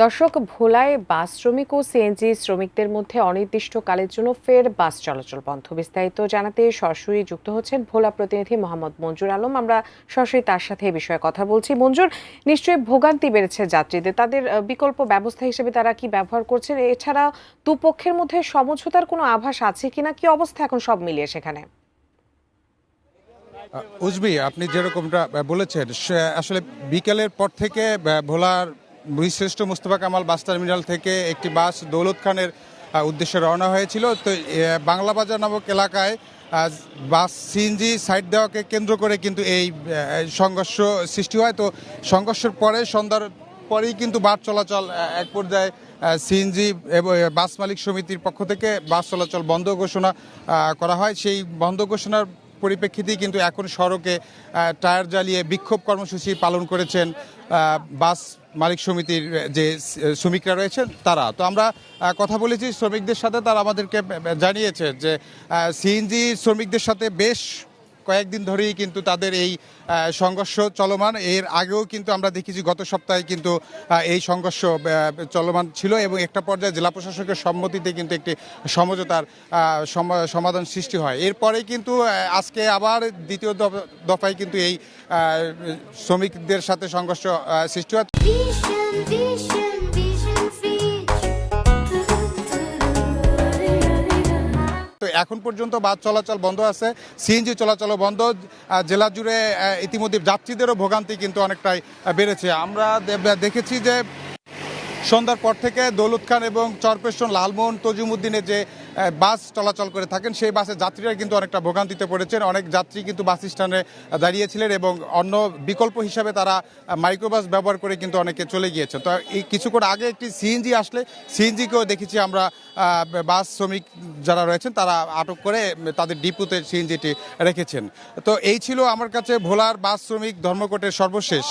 দর্শক, ভোলায় বাস শ্রমিক ও সিএনজি শ্রমিকদের মধ্যে অনির্দিষ্টকালের জন্য ফের বাস চলাচল বন্ধ। বিস্তারিত জানাতে সরাসরি যুক্ত হচ্ছেন ভোলা প্রতিনিধি মোহাম্মদ মঞ্জুর আলম। আমরা সরাসরি তার সাথে এই বিষয়ে কথা বলছি। মঞ্জুর, নিশ্চয়ই ভোগান্তি বেড়েছে যাত্রীদের, তাদের বিকল্প ব্যবস্থা হিসেবে তারা কি ব্যবহার করছেন? এছাড়া দুপক্ষের মধ্যে সমঝোতার কোনো আভাস আছে কিনা? কি অবস্থা এখন সব মিলিয়ে সেখানে? উজবি, আপনি যেরকমটা বলেছেন, আসলে বিকেলের পর থেকে ভোলার বীরশ্রেষ্ঠ মোস্তফা কামাল বাস টার্মিনাল থেকে একটি বাস দৌলত খানের উদ্দেশ্যে রওনা হয়েছিল। তো বাংলা বাজার নামক এলাকায় বাস সিএনজি সাইড দেওয়াকে কেন্দ্র করে কিন্তু এই সংঘর্ষ সৃষ্টি হয়। তো সংঘর্ষের পরে সন্ধ্যার পরেই কিন্তু বাস চলাচল এক পর্যায়ে সিএনজি এবং বাস মালিক সমিতির পক্ষ থেকে বাস চলাচল বন্ধ ঘোষণা করা হয়। সেই বন্ধ ঘোষণার পরিপ্রেক্ষিতেই কিন্তু এখন সড়কে টায়ার জ্বালিয়ে বিক্ষোভ কর্মসূচি পালন করেছেন বাস মালিক সমিতির যে শ্রমিকরা রয়েছেন তারা। তো আমরা কথা বলেছি শ্রমিকদের সাথে, তারা আমাদেরকে জানিয়েছে যে সিএনজি শ্রমিকদের সাথে বেশ কয়েকদিন ধরেই কিন্তু তাদের এই সংঘর্ষ চলমান। এর আগেও কিন্তু আমরা দেখেছি গত সপ্তাহে কিন্তু এই সংঘর্ষ চলমান ছিল এবং একটা পর্যায়ে জেলা প্রশাসকের সম্মতিতে কিন্তু একটি সমঝোতার সমাধান সৃষ্টি হয়। এরপরে কিন্তু আজকে আবার দ্বিতীয় দফায় কিন্তু এই শ্রমিকদের সাথে সংঘর্ষ সৃষ্টি হয়। তো এখন পর্যন্ত বাস চলাচল বন্ধ আছে, সিএনজি চলাচল বন্ধ। জেলা জুড়ে ইতিমধ্যে যাত্রীদেরও ভোগান্তি কিন্তু অনেকটাই বেড়েছে। আমরা দেখেছি যে সন্ধ্যার পর থেকে দৌলত খান এবং চরপেশন লালমোহন তজিমুদ্দিনে যে বাস চলাচল করে থাকেন সেই বাসের যাত্রীরা কিন্তু অনেকটা ভোগান্তিতে পড়েছেন। অনেক যাত্রী কিন্তু বাস স্ট্যান্ডে দাঁড়িয়েছিলেন এবং অন্য বিকল্প হিসাবে তারা মাইক্রোবাস ব্যবহার করে কিন্তু অনেকে চলে গিয়েছে। তো এই কিছুক্ষণ আগে একটি সিএনজি আসলে সিএনজিকেও দেখেছি আমরা, বাস শ্রমিক যারা রয়েছেন তারা আটক করে তাদের ডিপুতে সিএনজিটি রেখেছেন। তো এই ছিল আমার কাছে ভোলার বাস শ্রমিক ধর্মঘটের সর্বশেষ।